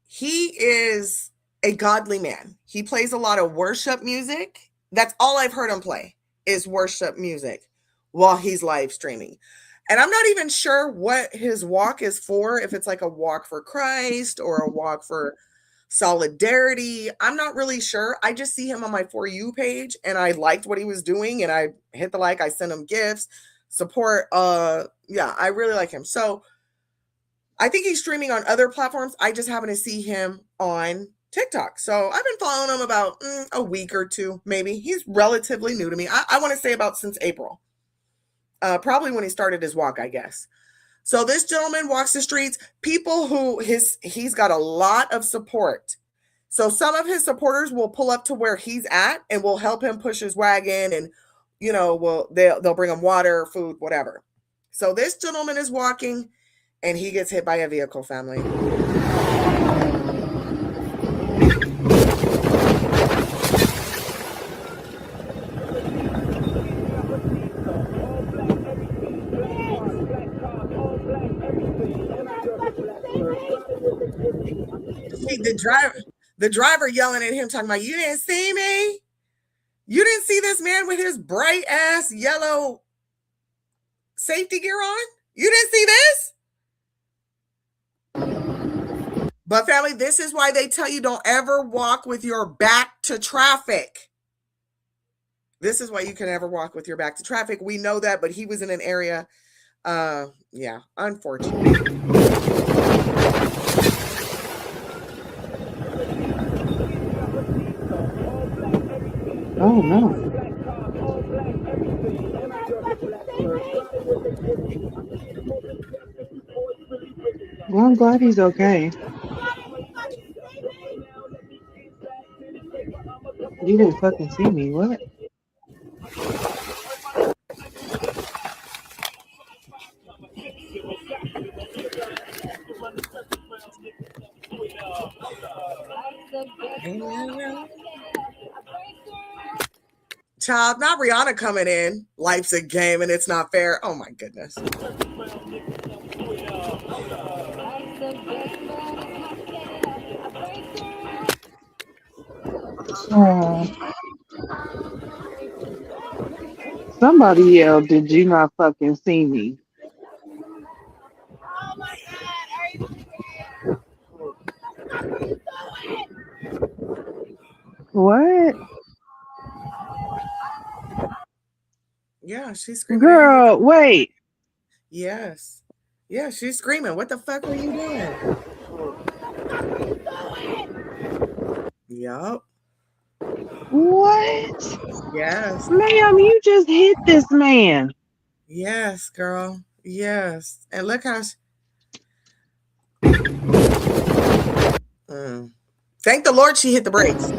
He is a godly man. He plays a lot of worship music. That's all I've heard him play is worship music while he's live streaming. And I'm not even sure what his walk is for, if it's like a walk for Christ or a walk for solidarity. I'm not really sure. I just see him on my For You page and I liked what he was doing and I hit the like, I sent him gifts, support. Yeah, I really like him. So I think he's streaming on other platforms. I just happen to see him on TikTok. So I've been following him about a week or two, maybe. He's relatively new to me. I want to say about since April. Probably when he started his walk, I guess. So this gentleman walks the streets. People who he's got a lot of support. So some of his supporters will pull up to where he's at and will help him push his wagon, and they'll bring him water, food, whatever. So this gentleman is walking, and he gets hit by a vehicle, family. See, the driver yelling at him, talking about, you didn't see me? You didn't see this man with his bright ass yellow safety gear on? You didn't see this? But family, this is why they tell you don't ever walk with your back to traffic. This is why you can never walk with your back to traffic. We know that, but he was in an area. Yeah, unfortunately. Oh no. Well, I'm glad he's okay. You didn't fucking see me, what? Child, not Rihanna coming in. Life's a game and it's not fair. Oh my goodness. Somebody yelled, "Did you not fucking see me?" Oh my God, are you What? Yeah, she's screaming. Girl, wait. Yes. Yeah, she's screaming. What the fuck are you doing? Yup. What? Yes. Ma'am, you just hit this man. Yes, girl. Yes. And look how Thank the Lord she hit the brakes.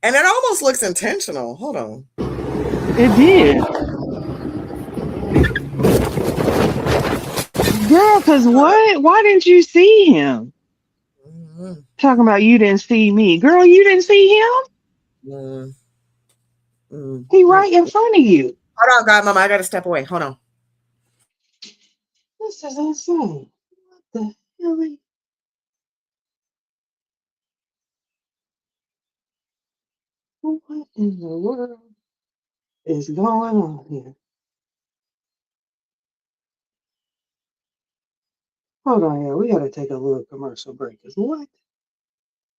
And it almost looks intentional. Hold on. It did. Girl, because what? Why didn't you see him? Mm-hmm. Talking about you didn't see me. Girl, you didn't see him? Mm-hmm. He right in front of you. Hold on, Godmama. I got to step away. Hold on. This is insane. What the hell? What in the world is going on here? Hold on here. We got to take a little commercial break. What?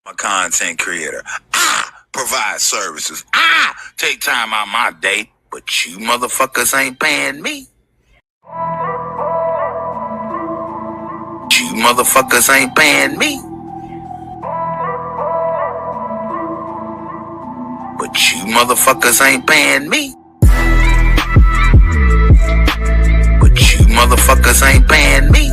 I'm a content creator. I provide services. I take time out my day, but you motherfuckers ain't paying me. You motherfuckers ain't paying me. But you motherfuckers ain't paying me. But you motherfuckers ain't paying me.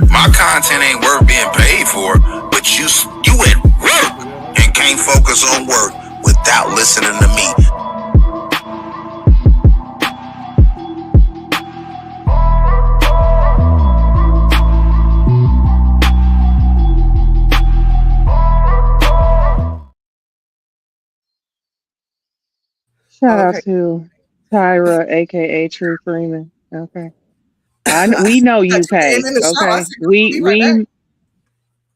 My content ain't worth being paid for. focus on work without listening to me. Shout out Okay. to Tyra, aka True Freeman. Okay, we know That you you came pay. in the show. I Okay, said, we be right back.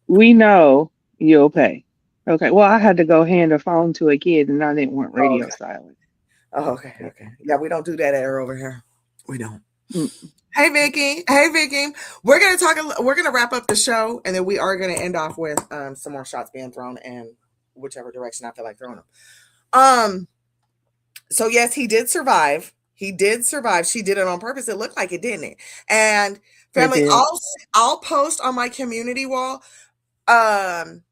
we know you'll pay. Okay, well, I had to go hand a phone to a kid, and I didn't want Oh, radio okay. silence. Oh, okay. Okay. Yeah, we don't do that air over here. We don't. Mm. Hey, Vicky. Hey, Vicky. We're gonna talk. We're gonna wrap up the show, and then we are gonna end off with some more shots being thrown in whichever direction I feel like throwing them. So yes, he did survive. He did survive. She did it on purpose. It looked like it, didn't it? And It family, did. I'll post on my community wall. Um,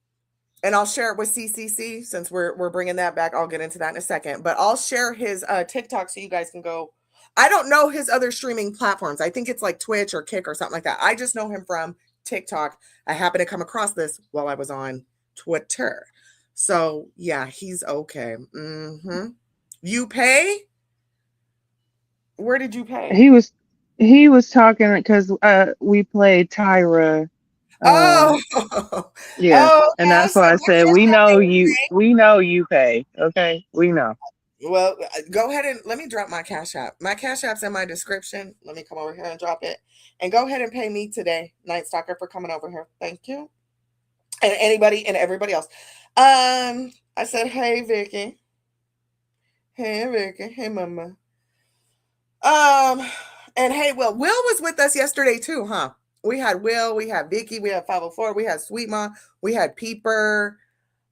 and I'll share it with C.C.C. since we're bringing that back. I'll get into that in a second, but I'll share his TikTok so you guys can go. I don't know his other streaming platforms. I think it's like Twitch or Kick or something like that. I just know him from TikTok. I happened to come across this while I was on Twitter. So yeah, he's okay. You pay? Where did you pay? He was he was talking because we played Tyra. Oh, Yeah, oh, and okay. I that's said why I my said cash we app know ain't you. free. We know you pay. Okay, we know. Well, go ahead and let me drop my cash app. My cash app's in my description. Let me come over here and drop it. And go ahead and pay me today, Night Stalker, for coming over here. Thank you. And anybody and everybody else. I said, hey Vicky. Hey Vicky. Hey mama. Um, and hey, Will was with us yesterday too, huh? We had Will, we had Vicky, we had 504, we had Sweet Mom, we had Peeper.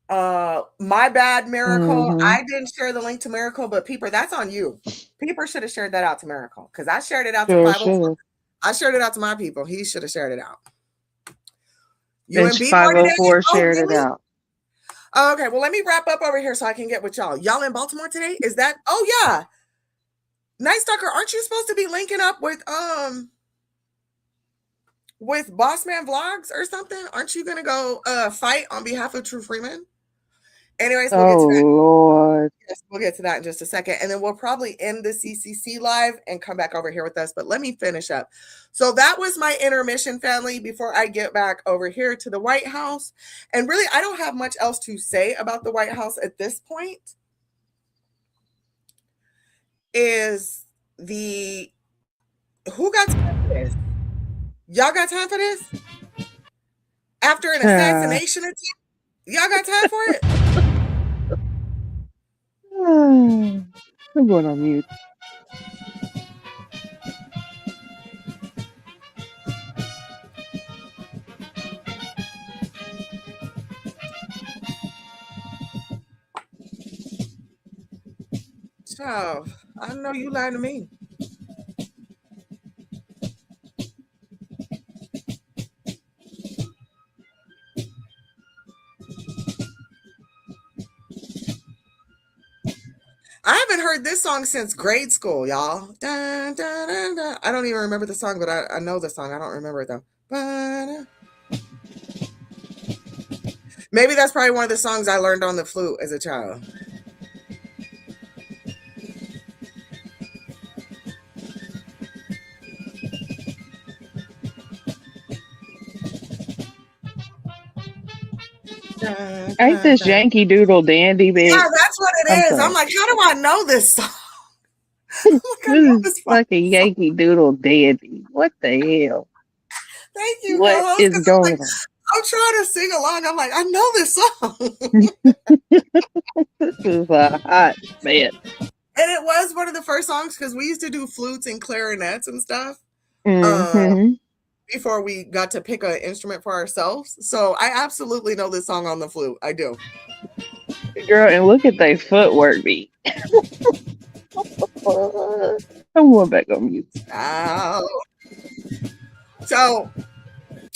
My bad, Miracle. Hmm. I didn't share the link to Miracle, but Peeper, that's on you. Peeper should have shared that out to Miracle because I shared it out to Sure 504. should. I shared it out to my people. He should have shared it out. You And and B more today? 504 Oh, shared it really? out. Oh, okay, well, let me wrap up over here so I can get with y'all. Y'all in Baltimore today? Is that? Oh yeah, Night Stalker. Aren't you supposed to be linking up with Bossman Vlogs or something? Aren't you gonna go fight on behalf of True Freeman? Anyways, we'll get Oh to that. Lord. Yes, we'll get to that in just a second. And then we'll probably end the C.C.C live and come back over here with us. But let me finish up. So that was my intermission, family, before I get back over here to the White House. And really, I don't have much else to say about the White House at this point. Is the who got time for this? Y'all got time for this? After an Child. assassination attempt? Y'all got time for it? I'm going on mute. Child, I know you lied to me. I haven't heard this song since grade school, y'all. Dun, dun, dun, dun. I don't even remember the song, but I know the song. I don't remember it though. Maybe that's probably one of the songs I learned on the flute as a child. Dun, Ain't dun, this dun. Yankee Doodle Dandy Yeah, bit? that's what I'm it is. I'm sorry. like, how do I know this song? I'm like, I This know is this fucking fucking song. Yankee Doodle Dandy. What the hell? Thank you, What co-host. is Because I'm like, going on? I'm trying to sing along. I'm like, I know this song. This is a hot mess. And it was one of the first songs because we used to do flutes and clarinets and stuff Mm-hmm. before we got to pick an instrument for ourselves. So I absolutely know this song on the flute. I do. Girl, and look at their footwork beat. I'm going back on mute. Ow. So,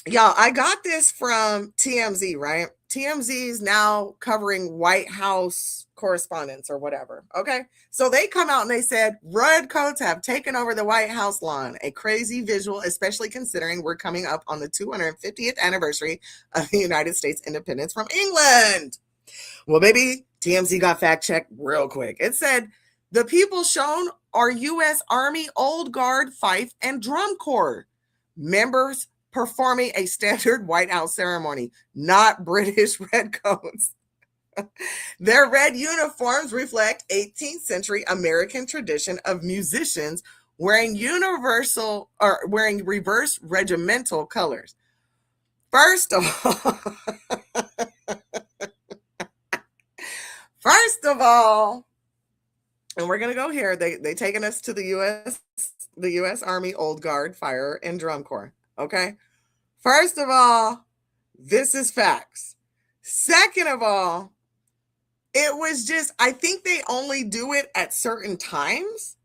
y'all, I got this from TMZ, right? TMZ is now covering White House correspondence or whatever. Okay. So they come out and they said, redcoats have taken over the White House lawn. A crazy visual, especially considering we're coming up on the 250th anniversary of the United States independence from England. Well, baby, TMZ got fact checked real quick. It said the people shown are U.S. Army Old Guard Fife and Drum Corps members performing a standard White House ceremony, not British redcoats. Their red uniforms reflect 18th century American tradition of musicians wearing reverse regimental colors. First of all, and we're gonna go here. They taking us to the U.S. Army Old Guard Fire and Drum Corps. Okay. First of all, this is facts. Second of all, it was just, I think they only do it at certain times,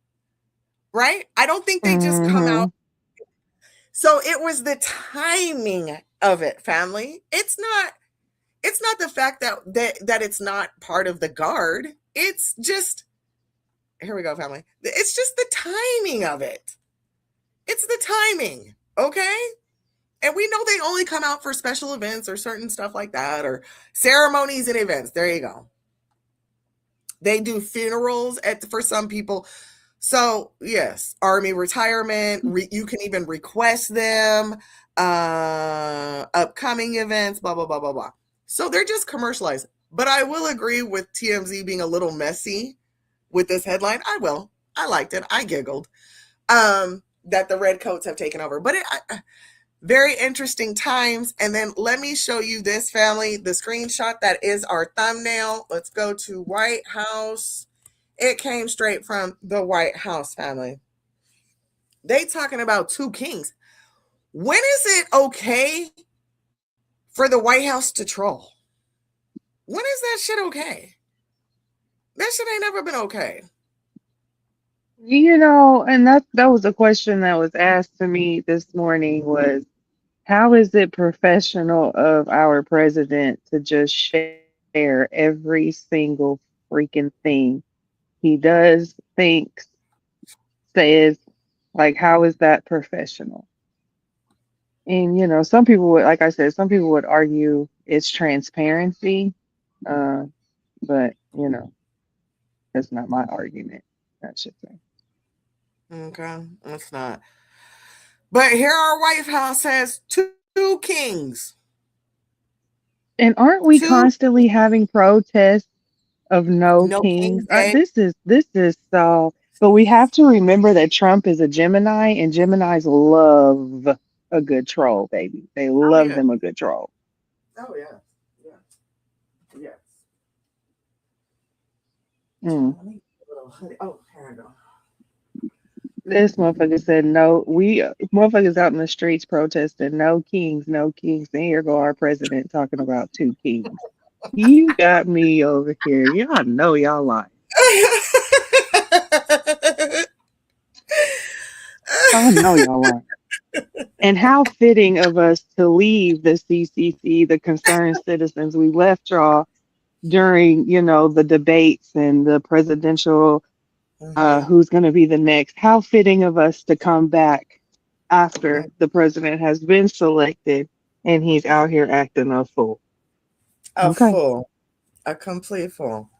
right? I don't think they just come out. So it was the timing of it, family. It's not the fact that it's not part of the guard. It's just, here we go, family. It's just the timing of it. It's the timing, okay? And we know they only come out for special events or certain stuff like that, or ceremonies and events. There you go. They do funerals for some people. So yes, Army retirement. You can even request them. Upcoming events. Blah blah blah blah blah. So they're just commercialized. But I will agree with TMZ being a little messy with this headline. I liked it. I giggled. That the redcoats have taken over. But very interesting times. And then let me show you this, family, the screenshot that is our thumbnail. Let's go to White House. It came straight from the White House, family. They talking about two kings. When is it okay for the White House to troll? When is that shit okay? That shit ain't never been okay. You know, and that was a question that was asked to me this morning was, how is it professional of our president to just share every single freaking thing he does, thinks, says? Like, how is that professional? And, you know, some people would, like I said, some people would argue it's transparency. But, you know, that's not my argument, I should say. Okay, it's not. But here our White House has two kings. And aren't we constantly having protests of no kings? This is so. But we have to remember that Trump is a Gemini, and Geminis love a good troll, baby. They love them a good troll. Oh yeah, yeah, yes. Mm. Oh, here I go. This motherfucker said no. Motherfuckers out in the streets protesting no kings, no kings. And here go our president talking about two kings. You got me over here. Y'all know y'all lying. I know y'all lying. And how fitting of us to leave the C.C.C, the concerned citizens. We left y'all during, you know, the debates and the presidential, who's going to be the next. How fitting of us to come back after the president has been selected and he's out here acting a fool. Fool. A complete fool.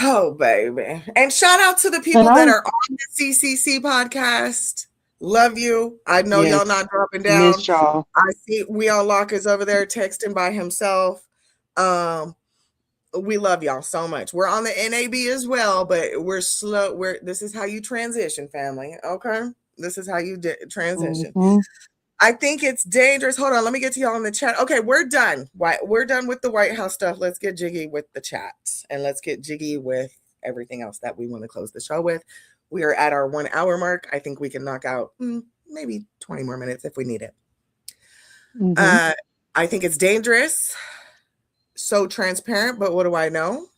Oh, baby. And shout out to the people that are on the C.C.C podcast. Love you. I know y'all not dropping down. Miss y'all. I see We on Lock is over there texting by himself. We love y'all so much. We're on the NAB as well, but we're slow. This is how you transition, family. Okay, this is how you transition. I think it's dangerous. Hold on, let me get to y'all in the chat. Okay, we're done. We're done with the White House stuff. Let's get jiggy with the chat, and let's get jiggy with everything else that we want to close the show with. We are at our 1 hour mark. I think we can knock out maybe 20 more minutes if we need it. I think it's dangerous. So transparent, but what do I know?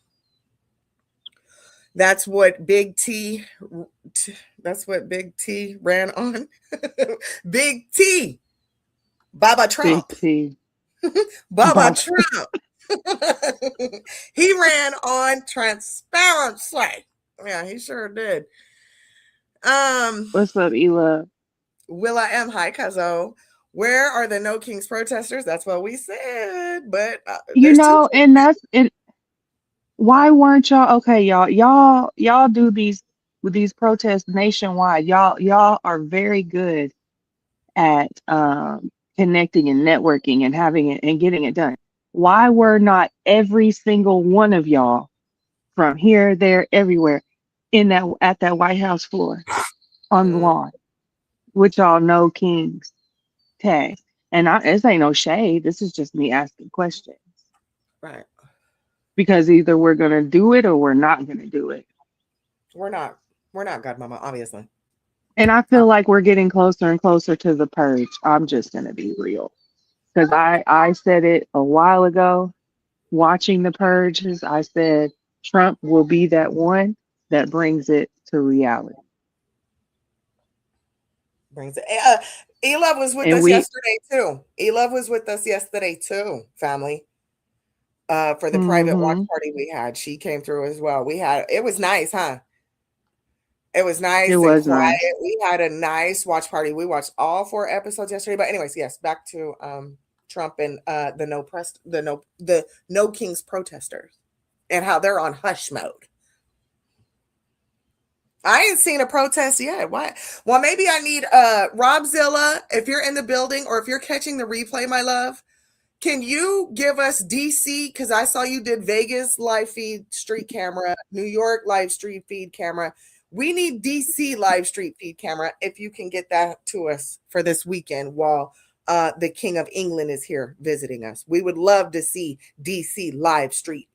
That's what Big T ran on. Big T. Baba Trump. Big T. Baba Trump. He ran on transparency. Yeah, he sure did. What's up, Ela? Will I am. Hi, Cuzzo. Where are the No Kings protesters? That's what we said. But You there's two. know, and that's it. Why weren't y'all okay, y'all? Y'all do these with these protests nationwide. Y'all are very good at connecting and networking and having it and getting it done. Why were not every single one of y'all from here, there, everywhere in that at that White House floor on the lawn with y'all No Kings tag? And this ain't no shade. This is just me asking questions Right. because either we're gonna do it or we're not gonna do it. We're not Godmama, obviously. And I feel like we're getting closer and closer to the purge. I'm just gonna be real. Because I said it a while ago, watching the purges, I said Trump will be that one that brings it to reality. Brings it. E-Love was with And us we yesterday too. E-Love was with us yesterday too, family. For the private watch mm-hmm, party we had. She came through as well. It was nice, huh? It was it nice and was quiet. nice. We had a nice watch party. We watched all 4 episodes yesterday. But anyways, yes, back to Trump and the No Kings protesters and how they're on hush mode. I ain't seen a protest yet. Why? Well, maybe I need Robzilla, if you're in the building or if you're catching the replay, my love. Can you give us DC? Because I saw you did Vegas live feed street camera, New York live street feed camera. We need DC live street feed camera if you can get that to us for this weekend while the King of England is here visiting us. We would love to see DC live street.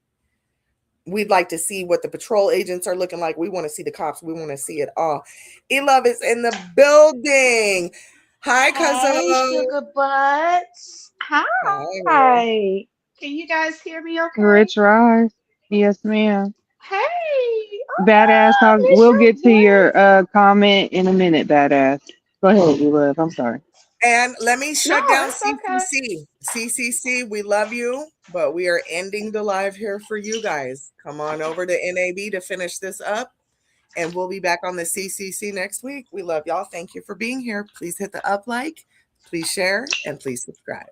We'd like to see what the patrol agents are looking like. We want to see the cops. We want to see it all. E-Love is in the building. Hi, Hey, Cuzzo. sugar butts. Hi. Hi. Can you guys hear me okay? Rich Rise. Yes, ma'am. Hey. Oh, Badass. miss We'll your get to voice. your comment in a minute, Badass. Go ahead, you love. I'm sorry. And let me No, shut down it's okay. C.C.C. C.C.C, we love you, but we are ending the live here for you guys. Come on over to NAB to finish this up, and we'll be back on the C.C.C next week. We love y'all. Thank you for being here. Please hit the up like, please share, and please subscribe.